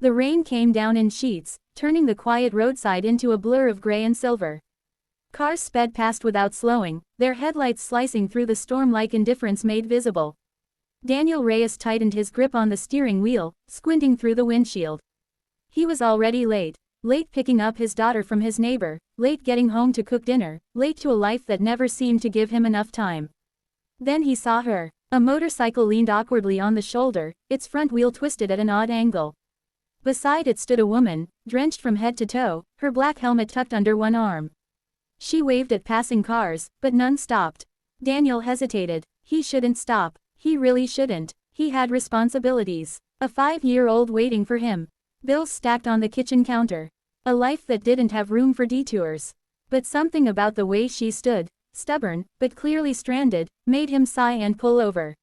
The rain came down in sheets, turning the quiet roadside into a blur of gray and silver. Cars sped past without slowing, their headlights slicing through the storm like indifference made visible. Daniel Reyes tightened his grip on the steering wheel, squinting through the windshield. He was already late. Late picking up his daughter from his neighbor, late getting home to cook dinner, late to a life that never seemed to give him enough time. Then he saw her. A motorcycle leaned awkwardly on the shoulder, its front wheel twisted at an odd angle. Beside it stood a woman, drenched from head to toe, her black helmet tucked under one arm. She waved at passing cars, but none stopped. Daniel hesitated. He shouldn't stop. He really shouldn't. He had responsibilities. A 5-year-old waiting for him. Bills stacked on the kitchen counter. A life that didn't have room for detours. But something about the way she stood, stubborn, but clearly stranded, made him sigh and pull over.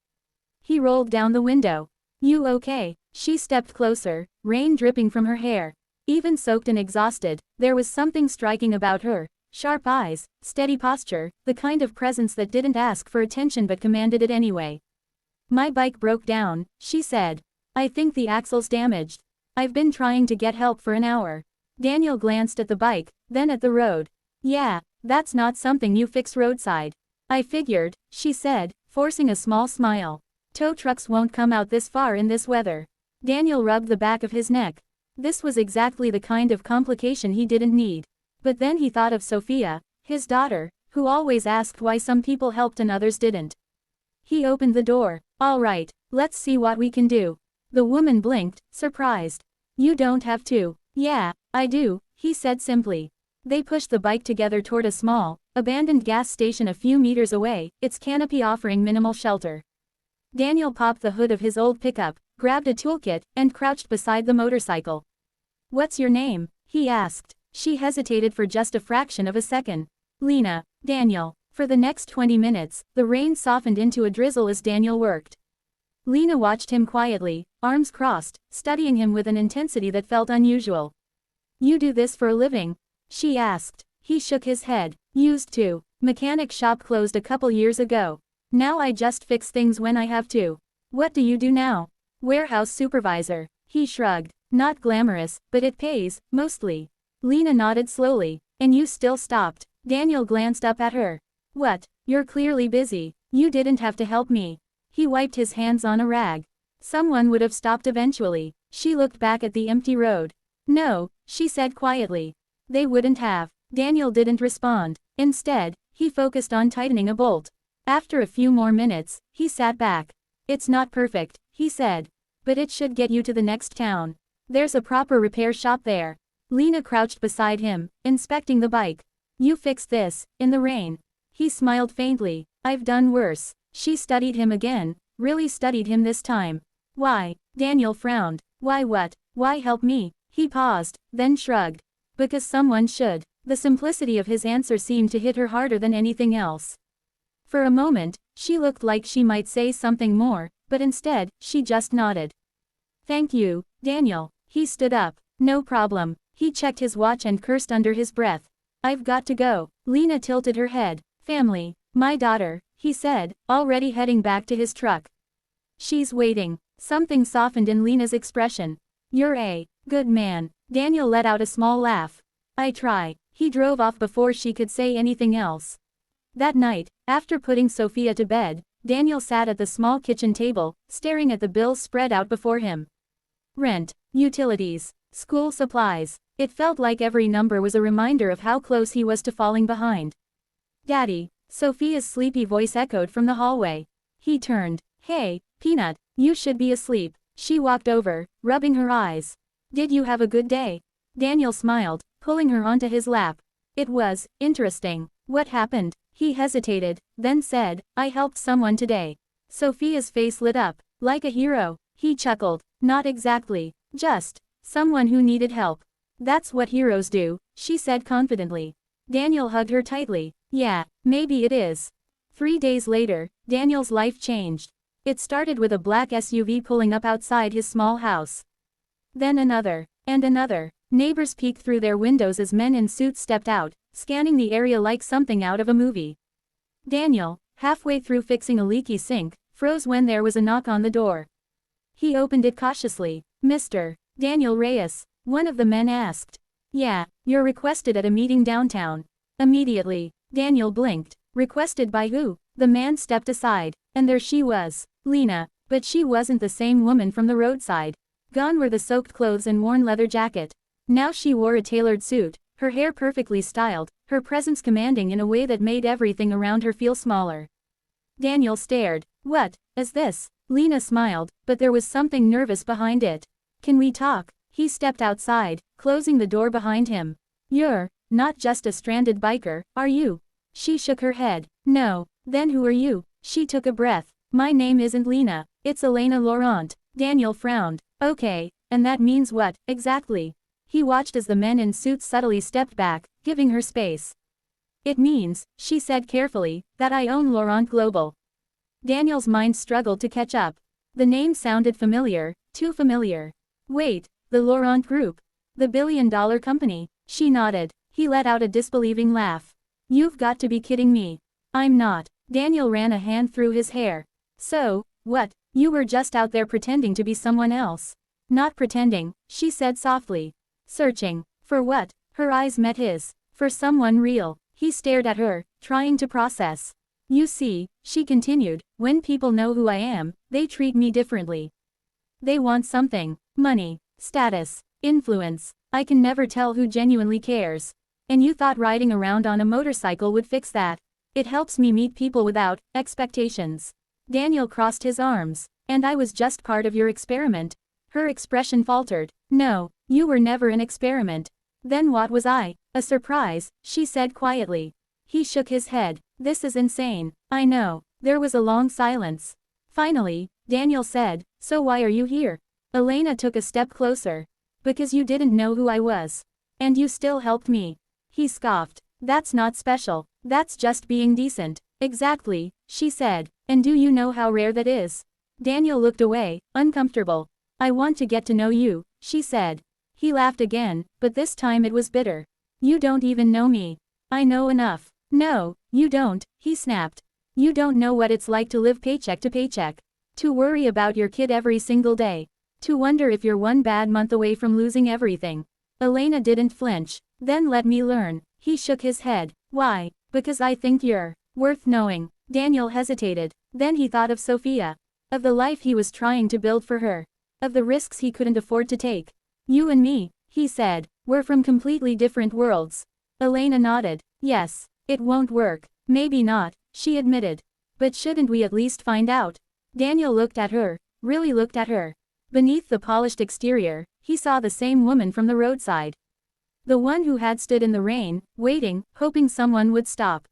He rolled down the window. "You okay?" She stepped closer, rain dripping from her hair. Even soaked and exhausted, there was something striking about her. Sharp eyes, steady posture, the kind of presence that didn't ask for attention but commanded it anyway. "My bike broke down," she said. "I think the axle's damaged. I've been trying to get help for an hour." Daniel glanced at the bike, then at the road. "Yeah, that's not something you fix roadside." "I figured," she said, forcing a small smile. "Tow trucks won't come out this far in this weather." Daniel rubbed the back of his neck. This was exactly the kind of complication he didn't need. But then he thought of Sophia, his daughter, who always asked why some people helped and others didn't. He opened the door. "All right, let's see what we can do." The woman blinked, surprised. "You don't have to." "Yeah, I do," he said simply. They pushed the bike together toward a small, abandoned gas station a few meters away, its canopy offering minimal shelter. Daniel popped the hood of his old pickup, grabbed a toolkit, and crouched beside the motorcycle. "What's your name?" he asked. She hesitated for just a fraction of a second. "Lena." "Daniel." For the next 20 minutes, the rain softened into a drizzle as Daniel worked. Lena watched him quietly, arms crossed, studying him with an intensity that felt unusual. "You do this for a living?" she asked. He shook his head. "Used to. Mechanic shop closed a couple years ago. Now I just fix things when I have to." "What do you do now?" "Warehouse supervisor." He shrugged. "Not glamorous, but it pays, mostly." Lena nodded slowly. "And you still stopped." Daniel glanced up at her. "What? You're clearly busy. You didn't have to help me." He wiped his hands on a rag. "Someone would have stopped eventually." She looked back at the empty road. "No," she said quietly. "They wouldn't have." Daniel didn't respond. Instead, he focused on tightening a bolt. After a few more minutes, he sat back. "It's not perfect," he said. "But it should get you to the next town. There's a proper repair shop there." Lena crouched beside him, inspecting the bike. "You fixed this, in the rain." He smiled faintly. "I've done worse." She studied him again, really studied him this time. "Why?" Daniel frowned. "Why what? Why help me?" He paused, then shrugged. "Because someone should." The simplicity of his answer seemed to hit her harder than anything else. For a moment, she looked like she might say something more, but instead, she just nodded. "Thank you, Daniel." He stood up. "No problem." He checked his watch and cursed under his breath. "I've got to go." Lena tilted her head. "Family. My daughter," he said, already heading back to his truck. "She's waiting." Something softened in Lena's expression. "You're a good man." Daniel let out a small laugh. "I try." He drove off before she could say anything else. That night, after putting Sophia to bed, Daniel sat at the small kitchen table, staring at the bills spread out before him. Rent, utilities, school supplies. It felt like every number was a reminder of how close he was to falling behind. "Daddy," Sophia's sleepy voice echoed from the hallway. He turned. "Hey, Peanut, you should be asleep." She walked over, rubbing her eyes. "Did you have a good day?" Daniel smiled, pulling her onto his lap. "It was interesting." "What happened?" He hesitated, then said, "I helped someone today." Sophia's face lit up. "Like a hero?" He chuckled. "Not exactly. Just someone who needed help." "That's what heroes do," she said confidently. Daniel hugged her tightly. "Yeah, maybe it is." 3 days later, Daniel's life changed. It started with a black SUV pulling up outside his small house. Then another, and another. Neighbors peeked through their windows as men in suits stepped out, scanning the area like something out of a movie. Daniel, halfway through fixing a leaky sink, froze when there was a knock on the door. He opened it cautiously. "Mr. Daniel Reyes, one of the men asked. Yeah, you're requested at a meeting downtown. Immediately, Daniel blinked. Requested by who? The man stepped aside, and there she was, Lena, but she wasn't the same woman from the roadside. Gone were the soaked clothes and worn leather jacket. Now she wore a tailored suit, her hair perfectly styled, her presence commanding in a way that made everything around her feel smaller. Daniel stared. What is this? Lena smiled, but there was something nervous behind it. Can we talk? He stepped outside, closing the door behind him. You're not just a stranded biker, are you? She shook her head. No. Then who are you? She took a breath. My name isn't Lena, it's Elena Laurent. Daniel frowned. Okay, and that means what, exactly? He watched as the men in suits subtly stepped back, giving her space. It means, she said carefully, that I own Laurent Global. Daniel's mind struggled to catch up. The name sounded familiar, too familiar. Wait, the Laurent Group. The billion-dollar company. She nodded. He let out a disbelieving laugh. You've got to be kidding me. I'm not. Daniel ran a hand through his hair. So, what? You were just out there pretending to be someone else. Not pretending, she said softly. Searching. For what? Her eyes met his. For someone real. He stared at her, trying to process. You see, she continued, when people know who I am, they treat me differently. They want something. Money, status, influence. I can never tell who genuinely cares. And you thought riding around on a motorcycle would fix that. It helps me meet people without expectations. Daniel crossed his arms. And I was just part of your experiment. Her expression faltered. No, you were never an experiment. Then what was I? A surprise, she said quietly. He shook his head. This is insane. I know. There was a long silence. Finally, Daniel said, so why are you here? Elena took a step closer. Because you didn't know who I was. And you still helped me. He scoffed. That's not special. That's just being decent. Exactly, she said. And do you know how rare that is? Daniel looked away, uncomfortable. I want to get to know you, she said. He laughed again, but this time it was bitter. You don't even know me. I know enough. No, you don't, he snapped. You don't know what it's like to live paycheck to paycheck. To worry about your kid every single day. To wonder if you're one bad month away from losing everything. Elena didn't flinch. Then let me learn. He shook his head. Why? Because I think you're worth knowing. Daniel hesitated. Then he thought of Sophia. Of the life he was trying to build for her. Of the risks he couldn't afford to take. You and me, he said, we're from completely different worlds. Elena nodded. Yes, it won't work. Maybe not, she admitted. But shouldn't we at least find out? Daniel looked at her, really looked at her. Beneath the polished exterior, he saw the same woman from the roadside. The one who had stood in the rain, waiting, hoping someone would stop.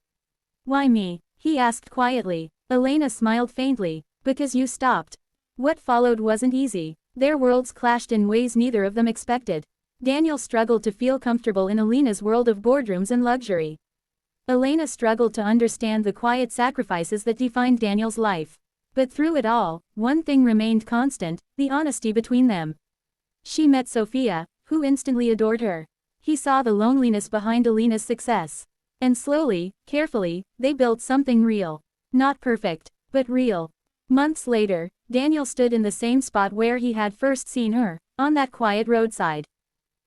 Why me? He asked quietly. Elena smiled faintly. Because you stopped. What followed wasn't easy. Their worlds clashed in ways neither of them expected. Daniel struggled to feel comfortable in Elena's world of boardrooms and luxury. Elena struggled to understand the quiet sacrifices that defined Daniel's life. But through it all, one thing remained constant, the honesty between them. She met Sophia, who instantly adored her. He saw the loneliness behind Elena's success. And slowly, carefully, they built something real. Not perfect, but real. Months later, Daniel stood in the same spot where he had first seen her, on that quiet roadside.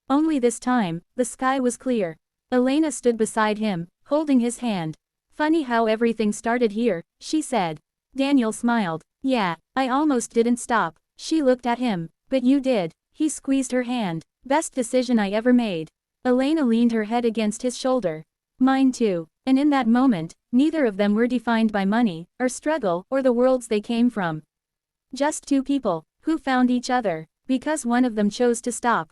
Only this time, the sky was clear. Elena stood beside him, holding his hand. Funny how everything started here, she said. Daniel smiled. Yeah, I almost didn't stop. She looked at him. But you did. He squeezed her hand. Best decision I ever made. Elena leaned her head against his shoulder. Mine too. And in that moment, neither of them were defined by money, or struggle, or the worlds they came from. Just two people, who found each other, because one of them chose to stop.